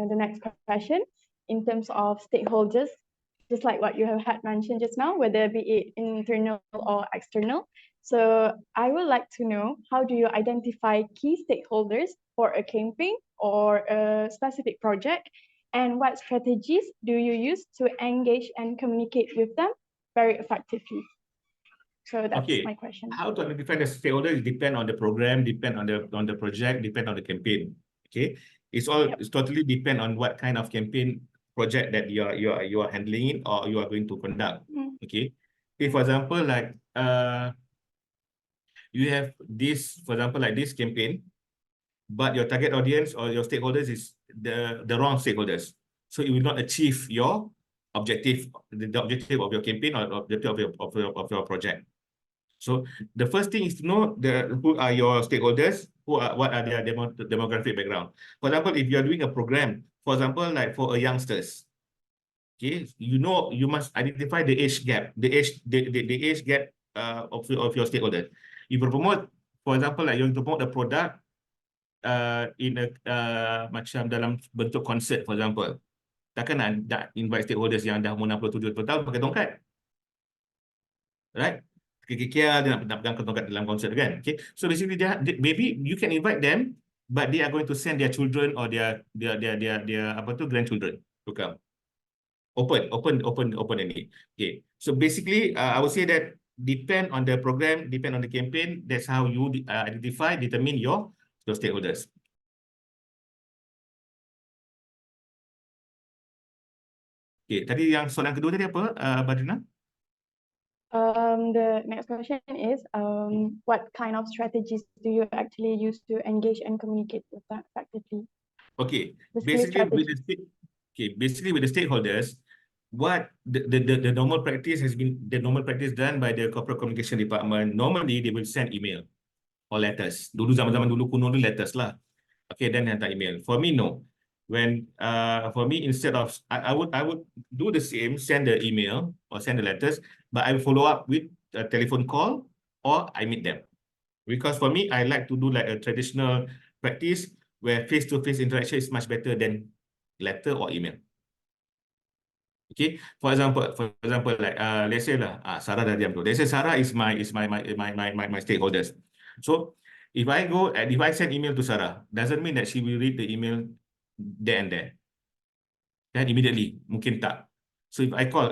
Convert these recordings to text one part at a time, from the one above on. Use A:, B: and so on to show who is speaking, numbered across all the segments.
A: the next question, in terms of stakeholders, just like what you have had mentioned just now, whether be it internal or external. So I would like to know, how do you identify key stakeholders for a campaign or a specific project? And what strategies do you use to engage and communicate with them very effectively? So that's my question.
B: How to identify the stakeholders depend on the program, depend on the project, depend on the campaign. Okay, it's totally depend on what kind of campaign project that you are handling it or you are going to conduct. Okay, if for example like you have this, for example like this campaign, but your target audience or your stakeholders is the wrong stakeholders, so it will not achieve your objective, the objective of your campaign or objective of your project. So the first thing is to know who are your stakeholders, what are their demographic background. For example, if you are doing a program, for example, like for a youngsters, okay, you must identify the age gap, the age gap of your stakeholder. If you promote, for example, like you promote the product in a macam dalam bentuk concert, for example, takkan nak invite stakeholders yang dah umur 67 tahun pakai tongkat, right? QIAN dia nak pegang tongkat dalam konsert kan. Okay, so basically maybe you can invite them, but they are going to send their children or their apa tu grandchildren to come. Open ending. Okay, so basically I would say that depend on the program, depend on the campaign. That's how you determine your stakeholders. Okay, tadi yang soalan kedua tadi apa, Badrina?
A: The next question is, what kind of strategies do you actually use to engage and communicate with them effectively?
B: Okay, basically with the stakeholders, what the normal practice has been, the normal practice done by the corporate communication department, normally they will send email or letters. Dulu zaman-zaman dulu kuno ni letters lah. Okay, then hantar email. For me, no. When for me, instead of I would do the same, send the email or send the letters, but I will follow up with a telephone call or I meet them. Because for me, I like to do like a traditional practice where face-to-face interaction is much better than letter or email. Okay, for example, like let's say lah, Sarah dah diam tu. Let's say Sarah is my stakeholders. So if I go and if I send email to Sarah, doesn't mean that she will read the email there and there. Then immediately, mungkin tak. So if I call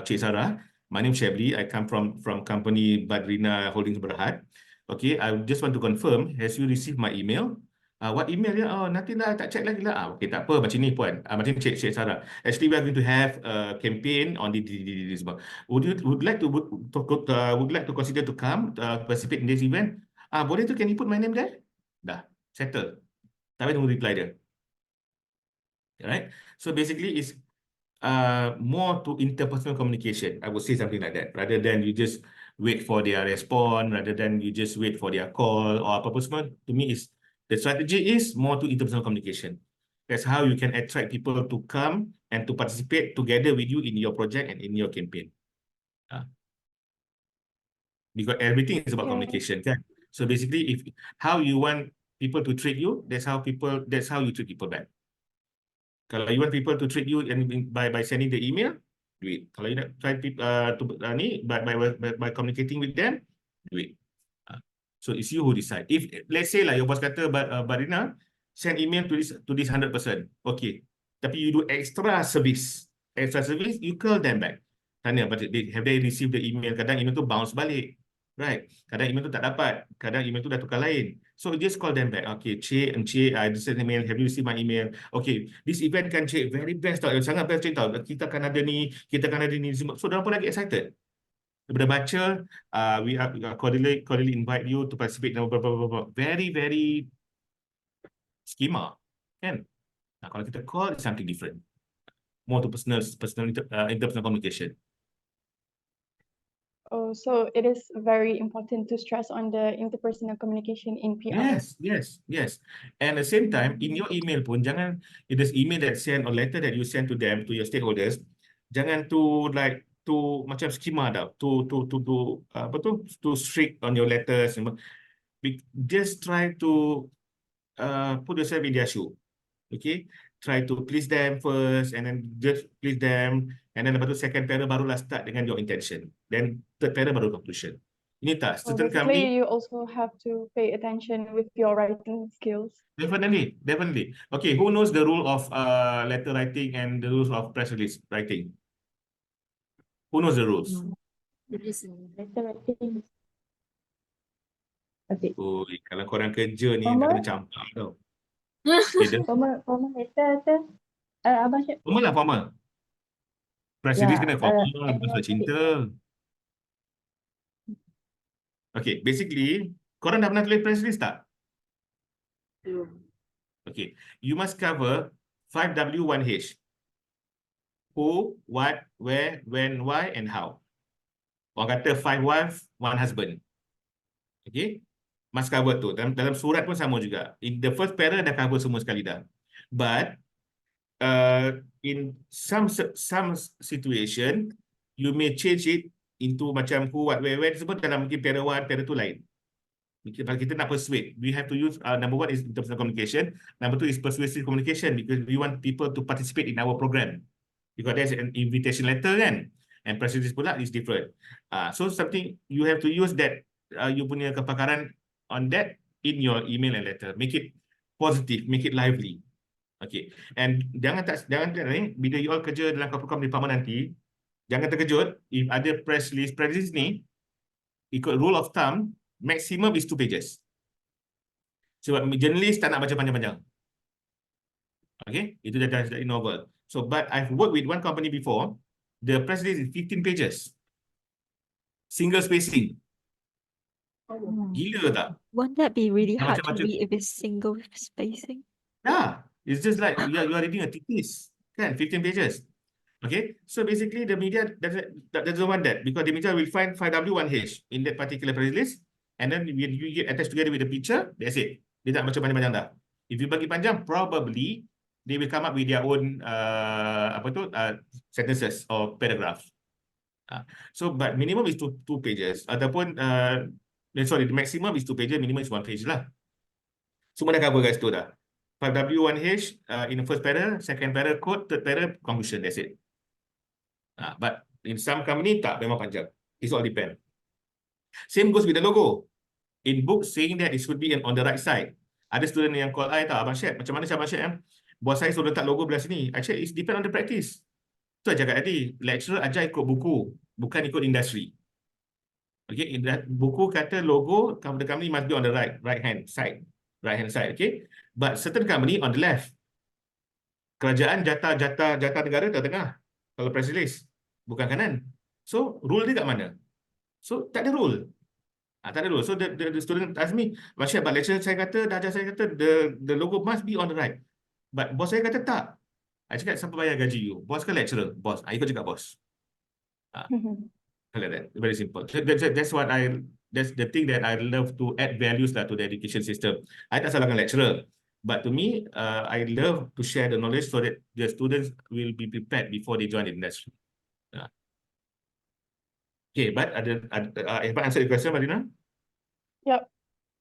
B: Cik Sarah, my name is Shabli, I come from company BADRINA Holdings Berhad. Okay, I just want to confirm, has you received my email? What email ya? Oh, nanti lah, tak check lagi lah. Okay, tak apa, macam ni puan. Macam ni Cik Sarah. Actually, we are going to have a campaign on this. Would like to consider to come participate in this event? Boleh tu, can you put my name there? Dah, settle. Tak payah tunggu reply dia. Right? So basically, it's more to interpersonal communication. I would say something like that, rather than you just wait for their response, rather than you just wait for their call or apa-apa semua. To me, the strategy is more to interpersonal communication. That's how you can attract people to come and to participate together with you in your project and in your campaign. Because everything is about communication, kan? So basically, how you want people to treat you, that's how you treat people back. Kalau you want people to treat you by sending the email, do it. Kalau you nak try by communicating with them, do it. So it's you who decide. If let's say lah your boss kata, Badrina, send email to this 100%. Okay. Tapi you do extra service, you call them back. Tanya, have they received the email? Kadang email tu bounce balik. Right. Kadang email tu tak dapat. Kadang email tu dah tukar lain. So just call them back. Okay, Cik, I received email. Have you received my email? Okay, this event kan Cik, very best tau. Sangat best Cik tau. Kita akan ada ni, kita akan ada ni. So, diorang pun lagi excited. Daripada baca, we are cordially invite you to participate in very, very schema. Kan? Nah, kalau kita call, it's something different. More to interpersonal communication.
A: Oh, so it is very important to stress on the interpersonal communication in PR.
B: Yes. And at the same time, in your email pun, jangan, if there's email that send or letter that you send to them, to your stakeholders, jangan to macam schema tau, to strict on your letters. Just try to put yourself in their shoe. Okay, try to please them first, and then just please them, and then lepas tu second para barulah start dengan your intention. Then third para baru conclusion. Ini tak,
A: So
B: certain
A: basically,
B: company.
A: you also have to pay attention with your writing skills.
B: Definitely, definitely. Okay, who knows the rule of letter writing and the rules of press release writing? Who knows the rules?
A: Letter writing. Okay.
B: Oi, kalau korang kerja ni tak kena campak tau. Okay,
A: Formal letter tu. Abang Syed.
B: formal lah, formal. Press release kena formal, bukan surat cinta. Okay, basically, korang dah pernah tulis press release tak? Okay, you must cover 5W1H. Who, what, where, when, why, and how. Orang kata 5 wife, 1 husband. Okay, must cover tu. Dalam surat pun sama juga. In the first para dah cover semua sekali dah. But in some situation, you may change it into macam who, what, where, when. Semua dalam mungkin para 1, para 2 lain. Kalau kita nak persuade, we have to use number 1 is in terms of communication. Number 2 is persuasive communication, because we want people to participate in our program. Because there's an invitation letter kan, and press release pula is different. So something you have to use that you punya kepakaran on that in your email and letter. Make it positive, make it lively. Okay. And jangan ni bila you all kerja dalam corporate department nanti, jangan terkejut if ada press release ni ikut rule of thumb maximum is 2 pages. Sebab journalist tak nak baca panjang-panjang. Okay, itu dah novel. So, but I've worked with one company before. The press release is 15 pages. Single spacing. Gila tak?
C: Won't that be really
B: Dah
C: hard to
B: macam-macam.
C: read if it's single spacing?
B: Yeah, it's just like you are reading a thesis. Kan, 15 pages. Okay, so basically the media doesn't want that, because the media will find 5W1H in that particular press release, and then when you get attached together with the picture, that's it. Dia tak baca panjang-panjang dah. If you bagi panjang, probably they will come up with their own sentences or paragraph. So, but minimum is two pages. Ataupun, sorry, the maximum is 2 pages, minimum is 1 page lah. Semua dah cover guys tu dah. 5W1H in the first para, second para quote, third para conclusion, that's it. But in some company tak, memang panjang. It all depend. Same goes with the logo. In book saying that it should be on the right side. Ada student yang call I tak, Abang Syed, macam mana Abang Syed? Bos saya suruh letak logo belah sini. Actually, it depend on the practice. Tu saya cakap tadi, lecturer ajar ikut buku, bukan ikut industri. Okay, buku kata logo the company must be on the right hand side. Okay. But certain company on the left. Kerajaan jatah negara tengah. Kalau press release, bukan kanan. So, rule dia kat mana? So, tak ada rule. Tak ada rule. So, the student ask me, Masya, but lecturer saya kata, dah ajar saya kata, the logo must be on the right. But bos saya kata tak. I cakap, siapa bayar gaji you? Bos ke lecturer? Bos. Ikut cakap bos. Like that. Very simple. That's the thing that I love to add values to the education system. I tak salahkan lecturer. But to me, I love to share the knowledge so that the students will be prepared before they join the industry. Okay, but have I answered the question, Badrina?
A: Yep.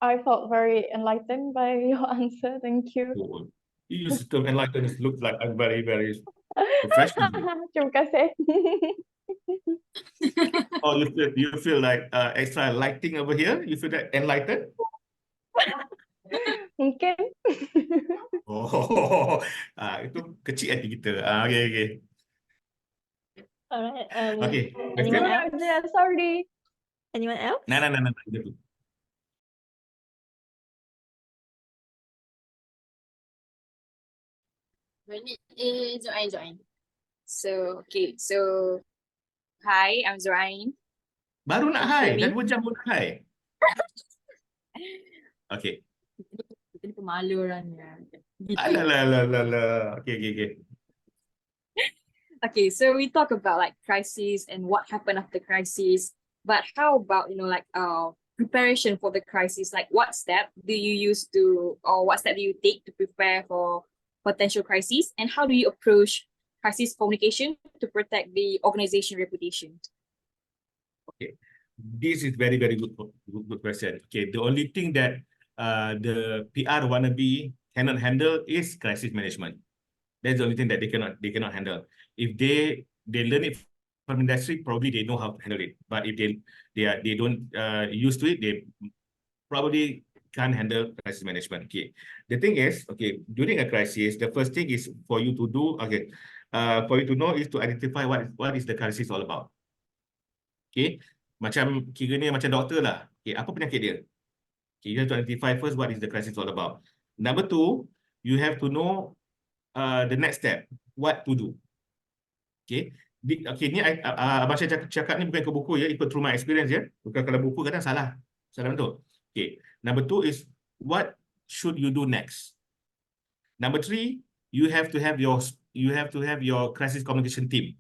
A: I felt very enlightened by your answer. Thank you.
B: Oh, you use the term enlightened. It looks like I'm very, very professional.
A: Terima kasih.
B: Oh, you feel like extra lighting over here? You feel that enlightened?
A: Mungkin.
B: Oh, itu kecil hati kita. Okay.
C: Alright.
B: Okay.
C: Anyone else?
A: Sorry.
C: Anyone else?
B: No.
D: Join. So, okay. So, hi, I'm Zorain.
B: Baru nak hai. Dah 2 jam baru nak hai. Okay.
D: Kita ni pemalu orangnya.
B: Alah. Okay.
D: Okay, so we talk about like crisis and what happened after crisis. But how about, preparation for the crisis? Like what step do you use or what step do you take to prepare for potential crisis? And how do you approach crisis communication to protect the organization reputation?
B: Okay. This is very, very good question. Okay, the only thing that the PR wannabe cannot handle is crisis management. That's the only thing that they cannot handle. If they learn it from industry, probably they know how to handle it. But if they don't used to it, they probably can't handle crisis management. Okay. The thing is, okay, during a crisis, the first thing is for you to do, okay, for you to know is to identify what is the crisis all about. Okay. Macam kiranya macam doktor lah. Okay, apa penyakit dia? Okay, you have to identify first what is the crisis all about. Number two, you have to know the next step, what to do. Okay. Okay, ni Abang Syah cakap ni bukan ke buku ya, ikut through my experience ya. Bukan kalau buku kadang salah. Salah betul. Okay. Number two is what should you do next? Number three, you have to have your crisis communication team.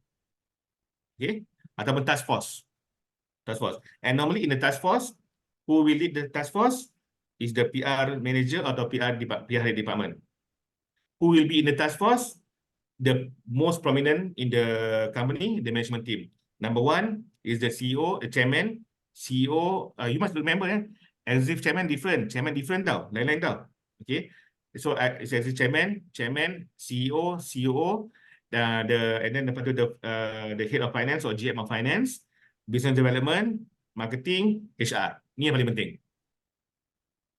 B: Okay? Ataupun task force. Task force. And normally in the task force, who will lead the task force is the PR manager atau PR department. Who will be in the task force? The most prominent in the company, the management team. Number one is the CEO, the chairman. CEO, you must remember, as if chairman different tau, lain-lain tau. Okay, so it's as a chairman, CEO, COO, and then lepas tu the head of finance or GM of finance, business development, marketing, HR. Ni yang paling penting.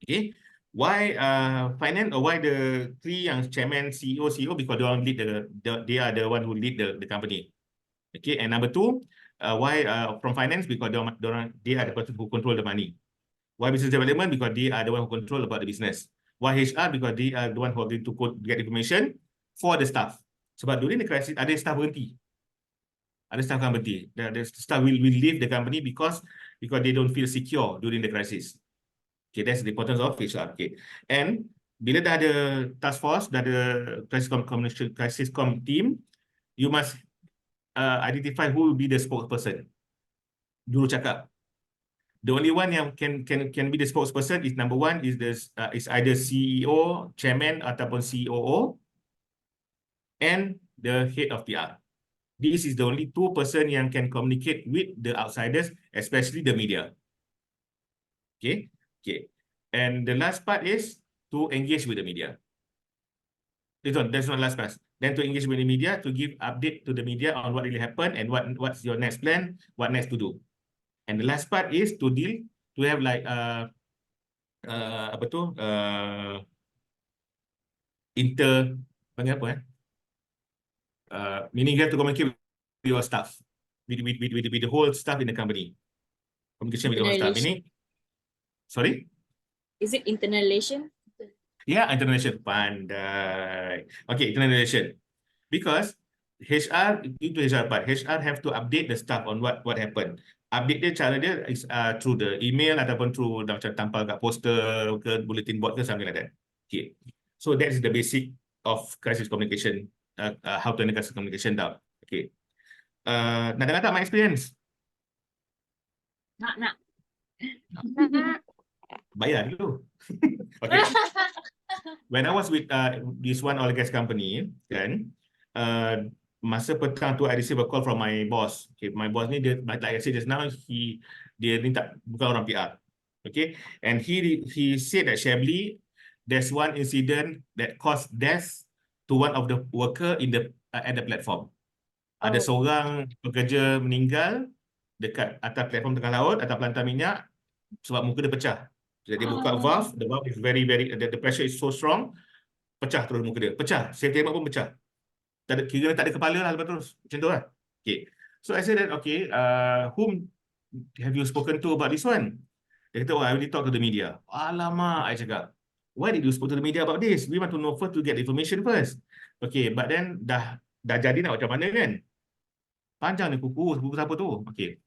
B: Okay. Why finance or why the three yang chairman, CEO? Because they are the one who lead the company. Okay, and number two, why from finance? Because they are the person who control the money. Why business development? Because they are the one who control about the business. Why HR? Because they are the one who are going to get information for the staff. Sebab during the crisis, ada staff berhenti. Ada staff akan berhenti. The staff will leave the company because they don't feel secure during the crisis. Okay, that's the importance of HR. Okay, and bila dah ada task force, dah ada crisis com team, you must identify who will be the spokesperson. Juru cakap. The only one yang can be the spokesperson is number one is either CEO, chairman ataupun COO, and the head of PR. This is the only two person yang can communicate with the outsiders, especially the media. Okay. Okay, and the last part is to engage with the media. That's not last part. Then to engage with the media, to give update to the media on what really happened and what's your next plan, what next to do. And the last part is to have like meaning you have to communicate with your staff, with the whole staff in the company. Communication with the whole staff. Meaning, sorry?
D: Is it internal relation?
B: Yeah, internal relation. Pandai. Okay, internal relation. Because HR, into HR part, HR have to update the staff on what happened. Update dia, cara dia is through the email ataupun through macam tampal kat poster ke bulletin board ke something like that. Okay. So that is the basic of crisis communication. How to handle crisis communication down. Okay. Nak dengar tak my experience?
D: Nak.
B: Bayar dulu. Okay. When I was with this one oil gas company, kan, masa petang tu I receive a call from my boss. Okay, my boss ni dia, like I said just now, dia ni bukan orang PR. Okay, and he said that Shabli, there's one incident that caused death to one of the worker at the platform. Ada seorang pekerja meninggal dekat atas platform tengah laut, atas pelantar minyak sebab muka dia pecah. Jadi dia buka valve, the valve is very the pressure is so strong, pecah terus muka dia. Pecah, saya tembak pun pecah. Kira tak ada kepala lah lepas terus. Macam tu lah. Okay. So I said that, okay, whom have you spoken to about this one? Dia kata, I already talked to the media. Alamak, I cakap. Why did you speak to the media about this? We want to know first to get information first. Okay, but then dah jadi nak macam mana kan? Panjang ni kuku siapa tu? Okay.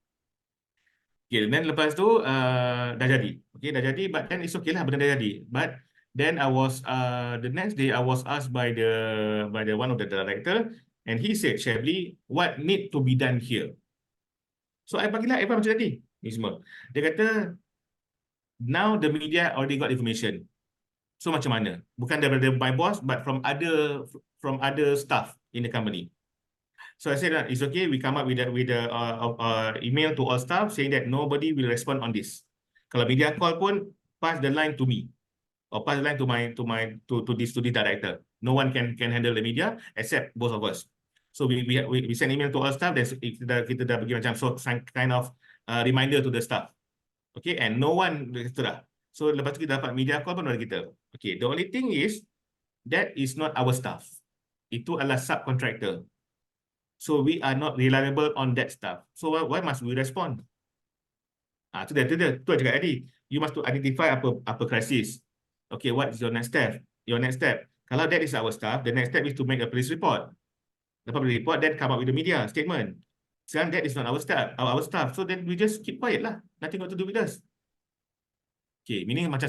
B: Okay, then lepas tu dah jadi. Okay, dah jadi, but then it's okay lah, benda dah jadi. But then I was the next day I was asked by the one of the director, and he said, Shabli, what need to be done here? So I bagilah advice macam tadi. Ni semua. Dia kata, now the media already got information. So macam mana? Bukan daripada my boss, but from other staff in the company. So I said that it's okay. We come up with a email to all staff saying that nobody will respond on this. Kalau media call pun, pass the line to me, or pass the line to the director. No one can handle the media except both of us. So we send email to all staff. Then kita dah bagi macam kind of reminder to the staff. Okay, and no one itu dah. So lepas tu kita dapat media call pun dari kita. Okay, the only thing is that is not our staff. Itu adalah subcontractor. So we are not reliable on that stuff. So why must we respond? Itu dia. Tu cakap tadi. You must to identify apa krisis. Okay, what is your next step? Your next step. Kalau that is our staff, the next step is to make a police report. Lepas police report, then come up with the media statement. Sekarang that is not our staff. So then we just keep quiet lah. Nothing got to do with us. Okay, meaning macam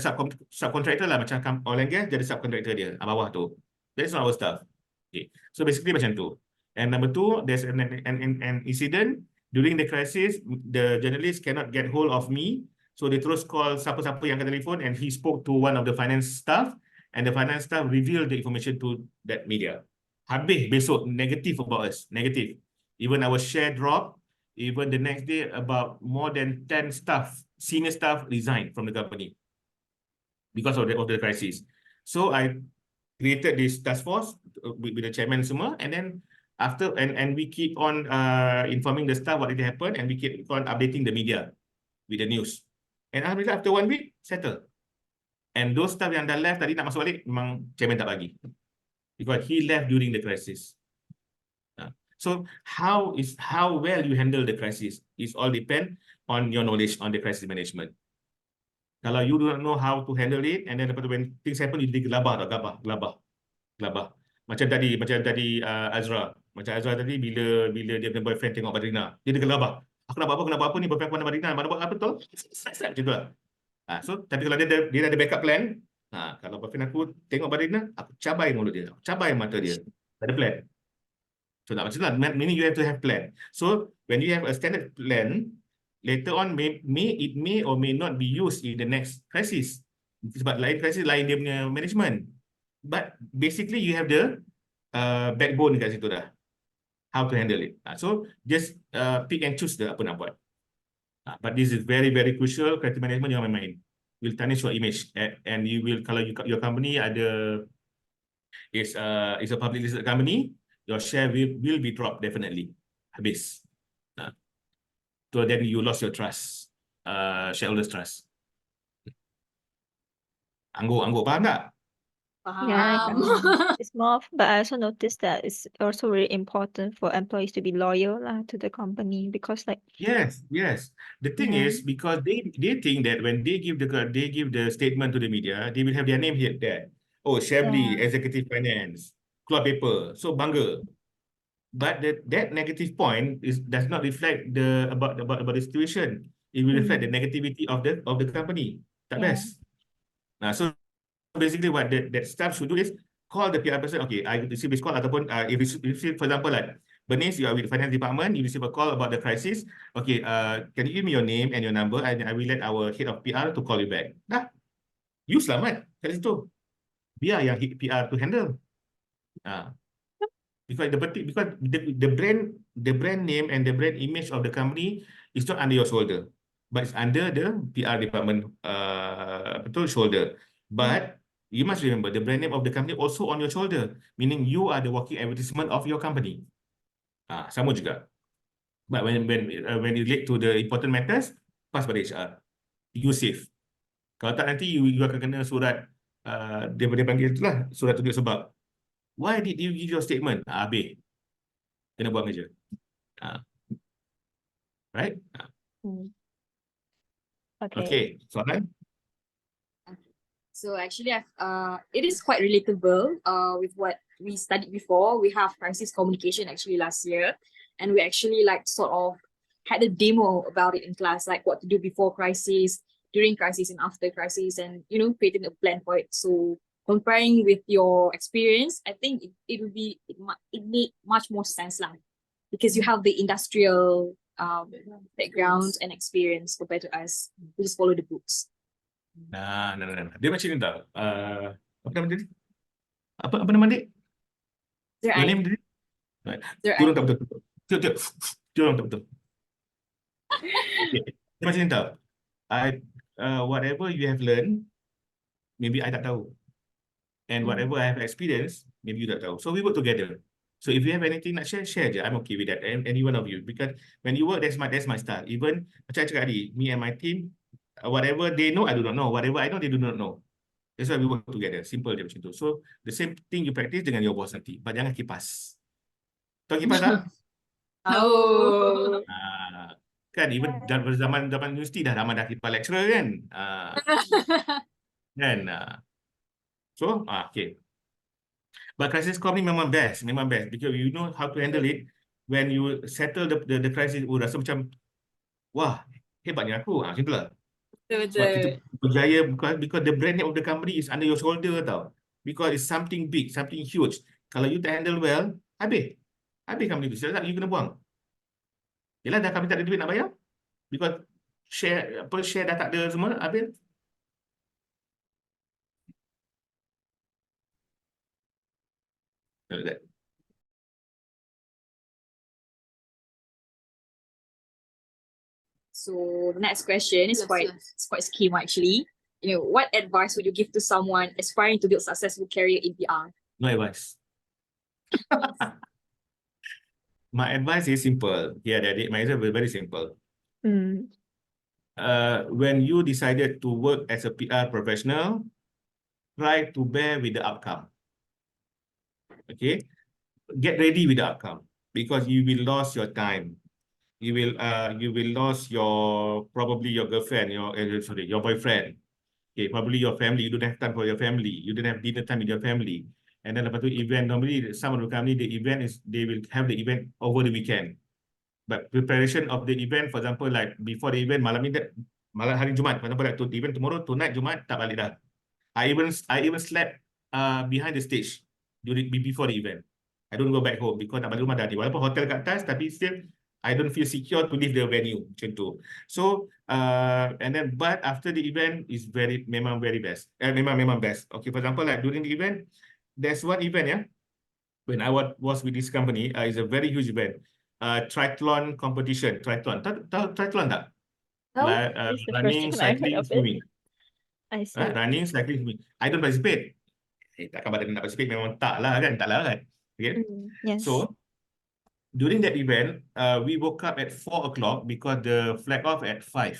B: subcontractor lah. Macam oil and gas, jadi subcontractor dia. Bawah tu. That is not our staff. Okay, so basically macam tu. And number two, there's an incident. During the crisis, the journalist cannot get hold of me. So they terus call siapa-siapa yang angkat telefon, and he spoke to one of the finance staff, and the finance staff revealed the information to that media. Habis besok negative about us, negative. Even our share drop. Even the next day, about more than 10 staff, senior staff resigned from the company because of the crisis. So I created this task force with the chairman semua, and then after and we keep on informing the staff what did happen, and we keep on updating the media with the news. And alhamdulillah, after 1 week, settle. And those staff yang dah left tadi nak masuk balik, memang chairman tak bagi. Because he left during the crisis. So how well you handle the crisis is all depend on your knowledge on the crisis management. Kalau you do not know how to handle it, and then lepas tu when things happen, you gelabah. Macam tadi AZRA. Macam AZRA tadi bila dia punya boyfriend tengok BADRINA, dia gelabah. Aku nak buat apa ni, boyfriend aku nak BADRINA, mana buat apa betul? Macam tu lah. So tapi kalau dia ada backup plan, kalau boyfriend aku tengok BADRINA, aku cabai mulut dia, aku cabai mata dia. Tak ada plan. So tak macam lah, meaning you have to have plan. So when you have a standard plan, later on it may or may not be used in the next crisis. Sebab lain crisis, lain dia punya management. But basically you have the backbone kat situ dah. How to handle it. So just pick and choose apa nak buat. But this is very, very crucial. Crisis management jangan main-main. Will tarnish your image, and you will, kalau your company is a public listed company, your share will be dropped definitely. Habis. So then you lost your trust, shareholders trust. Anggur faham tak?
C: Yeah, it's more but I also noticed that it's also really important for employees to be loyal to the company, because like
B: Yes. The thing is, because they think that when they give the statement to the media, they will have their name here there. Oh, Shabli, executive finance, keluar paper, so bangga. But that negative point does not reflect about the situation. It will reflect the negativity of the company. Tak best. So basically what that staff should do is call the PR person. Okay, I receive this call, ataupun if you, for example, like Bernice, you are with the finance department, you receive a call about the crisis. Okay, can you give me your name and your number, and I will let our head of PR to call you back. You selamat kat situ. Biar yang PR to handle. Because the brand name and the brand image of the company is not under your shoulder, but it's under the PR department shoulder. But you must remember the brand name of the company also on your shoulder, meaning you are the walking advertisement of your company. Sama juga. But when you relate to the important matters, pass pada HR. You safe. Kalau tak, nanti you akan kena surat dia panggil itulah surat tunjuk sebab. Why did you give your statement? Habis. Kena buat kerja. Right? Okay. Soalan?
D: So actually, it is quite relatable with what we studied before. We have crisis communication actually last year, and we actually sort of had a demo about it in class, like what to do before crisis, during crisis, and after crisis, and creating a plan for it. So comparing with your experience, I think it made much more sense because you have the industrial background and experience compared to us. We just follow the books.
B: Nah. Dia macam ni tau. Apa nama dia? Apa nama dia? Your name dia? Dia tak betul. Dia tak betul. Okay. Dia macam ni tau. Whatever you have learned, maybe I tak tahu. And whatever I have experienced, maybe you tak tahu. So we work together. So if you have anything nak share, share je. I'm okay with that. And any one of you. Because when you work, that's my style. Even macam I cakap tadi, me and my team, whatever they know, I do not know. Whatever I know, they do not know. That's why we work together. Simple je macam tu. So the same thing you practice dengan your boss nanti. But jangan kipas. Tahu kipas tak?
D: Oh.
B: Kan even zaman universiti dah ramai dah kipas lecturer kan. Kan. So, okay. But crisis com ni memang best because you know how to handle it. When you settle the crisis, rasa macam wah, hebatnya aku. Macam itulah. Sebab kita berjaya because the brand name of the company is under your shoulder tau. Because it's something big, something huge. Kalau you tak handle well, habis company tu. Selepas you kena buang. Yelah dah kami tak ada duit nak bayar. Because share dah tak ada semua, habis. Like that.
D: So the next question is quite scheme actually. You know, what advice would you give to someone aspiring to build successful career in PR?
B: No advice. My advice is simple. Yeah, my advice is very simple. When you decided to work as a PR professional, try to bear with the outcome. Okay, get ready with the outcome because you will lose your time. You will lose probably your girlfriend, your boyfriend. Okay, probably your family. You don't have time for your family. You don't have dinner time with your family. And then lepas tu event, normally some of the company, the event is, they will have the event over the weekend. But preparation of the event, for example, like before the event, malam hari Jumaat, for example, like the event tomorrow, tonight Jumaat, tak balik dah. I even slept behind the stage before the event. I don't go back home because nak balik rumah dah. Walaupun hotel kat atas, tapi still I don't feel secure to leave the venue macam tu. So and then but after the event is memang very best. Memang best. Okay, for example, like during the event, there's one event, yeah, when I was with this company, it's a very huge event. Triathlon competition. Triathlon. Tahu triathlon tak?
C: No,
B: Like,
C: it's the first
B: running,
C: time I heard
B: cycling,
C: of it.
B: swimming.
C: I see.
B: Running, cycling, swimming. I don't participate. Takkan badan nak participate, memang tak lah kan. Okay.
C: Yes.
B: So, during that event, we woke up at 4 o'clock because the flag off at 5.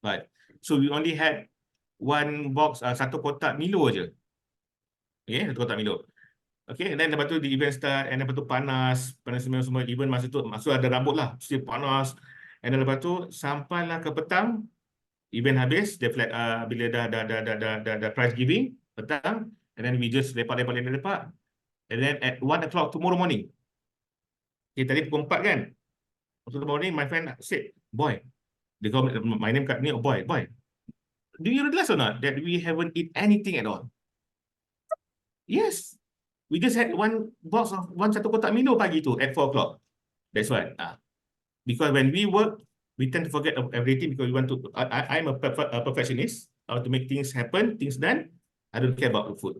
B: Right. So, we only had one box, satu kotak Milo je. Okay, satu kotak Milo. Okay, and then lepas tu the event start, and lepas tu panas semua, even masa tu ada rambut lah, still panas. And then lepas tu sampailah ke petang, event habis, bila dah prize giving, petang, and then we just lepak. And then at 1 o'clock tomorrow morning, okay, tadi pukul 4 kan, tomorrow morning my friend said, boy, they call my name kat ni, boy, do you realize or not that we haven't eat anything at all? Yes. We just had one box of satu kotak Milo pagi tu at 4 o'clock. That's why. Because when we work, we tend to forget of everything because we want to. I'm a perfectionist. I want to make things happen, things done. I don't care about the food.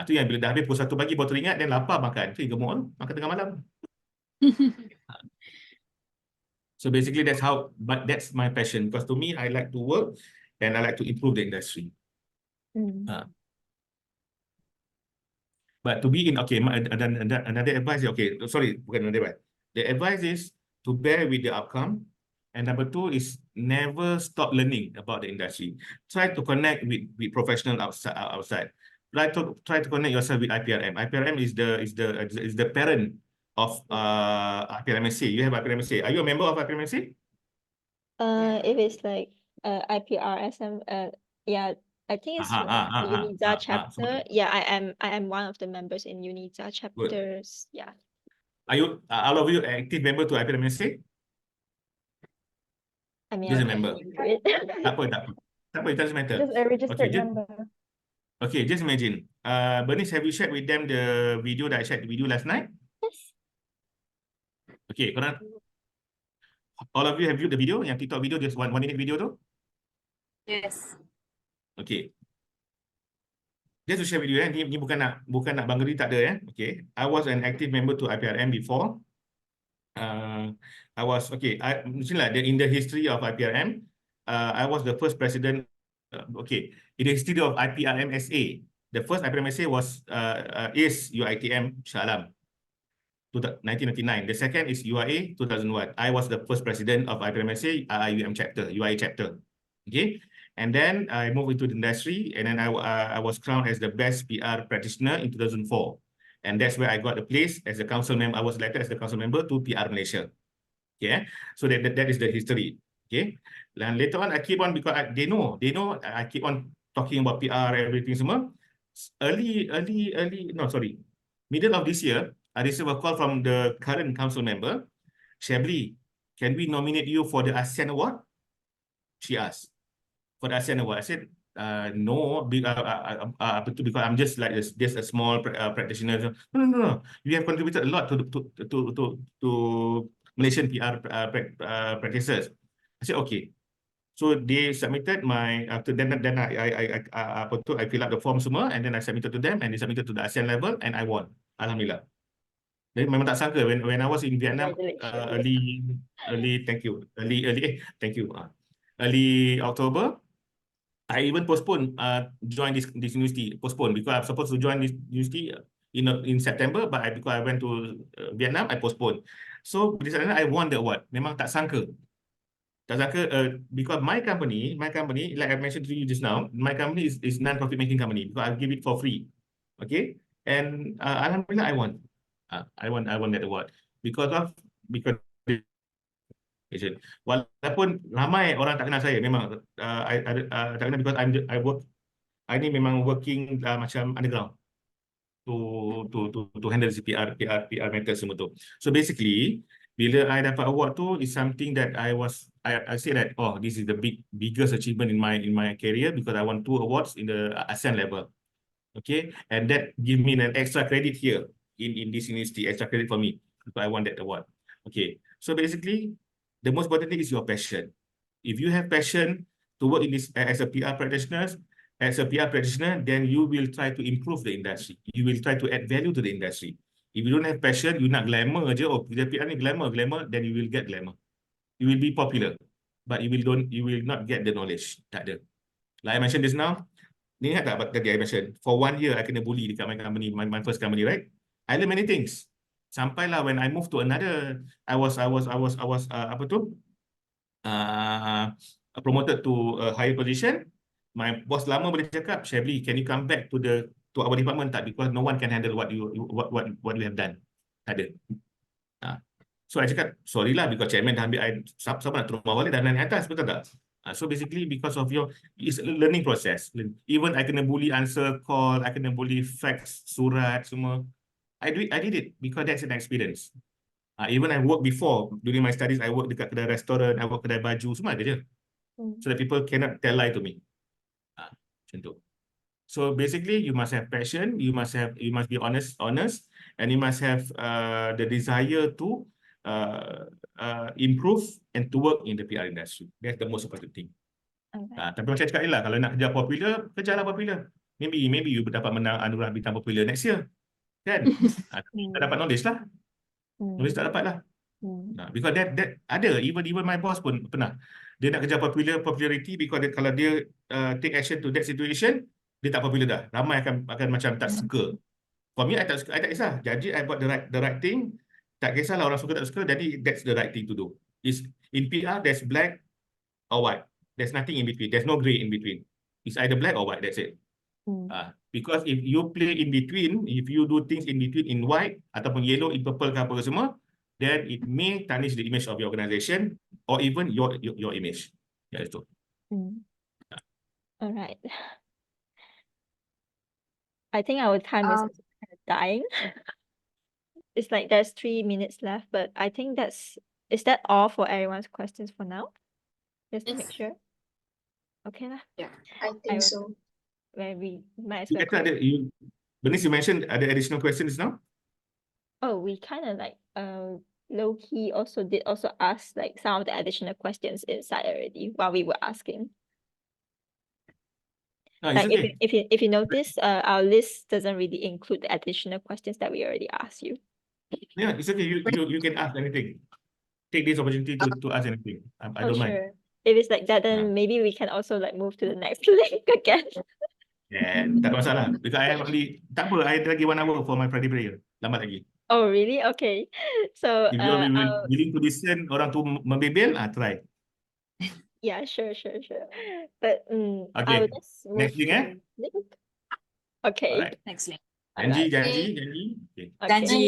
B: Tu yang bila dah habis pukul 1 pagi baru teringat, dan lapar makan. Tu gemuk tu, makan tengah malam. So basically but that's my passion. Because to me, I like to work and I like to improve the industry. But to be in, okay, another advice, okay, sorry, bukan another advice. The advice is to bear with the outcome. And number 2 is never stop learning about the industry. Try to connect with professionals outside. Try to connect yourself with IPRM. IPRM is the parent of IPRMSA. You have IPRMSA. Are you a member of IPRMSA?
C: If it's like IPRSM, yeah, I think it's UNIZA chapter. Yeah, I am one of the members in UNIZA chapters. Good. Yeah.
B: Are you all of you active member to IPRMSA?
C: I mean,
B: just a member. Tak apa, it doesn't matter.
A: Just a registered member.
B: Okay, just imagine. Bernice, have you shared with them the video that I shared with you last night?
C: Yes.
B: Okay, korang, all of you have viewed the video, yang TikTok video, just one minute video tu?
D: Yes.
B: Okay. Just to share with you, ni bukan nak banggeri, tak ada. Okay, I was an active member to IPRM before. I was, okay, in the history of IPRM, I was the first president, okay, in the history of IPRM SA, The first IPMSA is UITM Shah Alam, 1999. The second is UIA 2001. I was the first president of IPMSA UM chapter, UIA chapter. Okay, and then I moved into the industry, and then I was crowned as the best PR practitioner in 2004, and that's where I got the place as a council member. I was elected as the council member to PR Malaysia. Okay, so that is the history. Okay, and later on I keep on because they know I keep on talking about PR everything semua. Middle of this year, I received a call from the current council member, Shabli, can we nominate you for the ASEAN Award? She asked for the ASEAN Award. I said, no, because I'm just like just a small practitioner. No. You have contributed a lot to Malaysian PR practices. I said, okay. So they submitted my after then I fill up the form semua, and then I submitted to them, and they submitted to the ASEAN level, and I won. Alhamdulillah. Jadi memang tak sangka when I was in Vietnam early October, I even postponed join this university, postponed because I'm supposed to join this university in September, but because I went to Vietnam, I postponed. So di sana I won the award. Memang tak sangka. Because my company, like I mentioned to you just now, my company is non-profit making company because I give it for free. Okay, and alhamdulillah I won. I won that award because walaupun ramai orang tak kenal saya, memang tak kenal because I ni memang working macam underground to handle PR matters semua tu. So basically, bila I dapat award tu is something that I say that this is the biggest achievement in my career because I won 2 awards in the ASEAN level. Okay, and that give me an extra credit here in this university, extra credit for me because I won that award. Okay, so basically, the most important thing is your passion. If you have passion to work in this as a PR practitioner, then you will try to improve the industry. You will try to add value to the industry. If you don't have passion, you nak glamour je. Kerja PR ni glamour, then you will get glamour. You will be popular, but you will not get the knowledge. Tak ada. Like I mentioned just now, ni ingat tak tadi I mentioned, for 1 year I kena bully dekat my company, my first company, right? I learned many things. Sampailah when I moved to another, I was promoted to a higher position. My boss lama boleh cakap, Shabli, can you come back to our department tak? Because no one can handle what you have done. Tak ada. So I cakap, sorry lah, because chairman dah ambil siapa nak turun bawah balik dan naik atas, betul tak? So basically because of it's a learning process. Even I kena bully answer call, I kena bully fax surat semua. I did it because that's an experience. Even I work before during my studies, I work dekat kedai restoran, I work kedai baju, semua ada je. So that people cannot tell lie to me. Macam tu. So basically, you must have passion, you must be honest, and you must have the desire to improve and to work in the PR industry. That's the most important thing. Okay. Tapi macam cakap lah, kalau nak kerja popular, kerjalah popular. Maybe you dapat menang anugerah bintang popular next year. Kan? Tak dapat knowledge lah. Knowledge tak dapat lah. Because that ada, even my boss pun pernah. Dia nak kerja popularity because kalau dia take action to that situation, dia tak popular dah. Ramai akan macam tak suka. For me, I tak kisah. Jadi I buat the right thing. Tak kisahlah orang suka tak suka, jadi that's the right thing to do. In PR, there's black or white. There's nothing in between. There's no gray in between. It's either black or white, that's it. Because if you play in between, if you do things in between in white ataupun yellow, in purple ke apa semua, then it may tarnish the image of your organization or even your image. Ya, itu.
C: Alright. I think our time is dying. It's like there's 3 minutes left, but I think is that all for everyone's questions for now? Just to make sure. Okay lah.
D: Yeah, I think so.
C: Where we might as well.
B: Bernice, you mentioned ada additional questions now?
C: Oh, we kind of like low key also ask like some of the additional questions inside already while we were asking. Like okay. if you notice, our list doesn't really include the additional questions that we already asked you.
B: Yeah, it's okay. You can ask anything. Take this opportunity to ask anything. I don't mind.
C: If it's like that, then maybe we can also like move to the next link again.
B: Yeah, tak ada masalah. Because I have only, tak apa, I ada lagi 1 hour for my Friday prayer. Lambat lagi.
C: Oh, really? Okay. So,
B: If you are
C: I'll,
B: willing to listen, orang tu membebel, try.
C: yeah, sure. But
B: Okay,
C: I'll just move
B: next link,
C: to link. Okay.
B: Alright.
D: Next link.
B: Janji.
C: Alright.
B: Okay.
C: Okay.
D: Janji.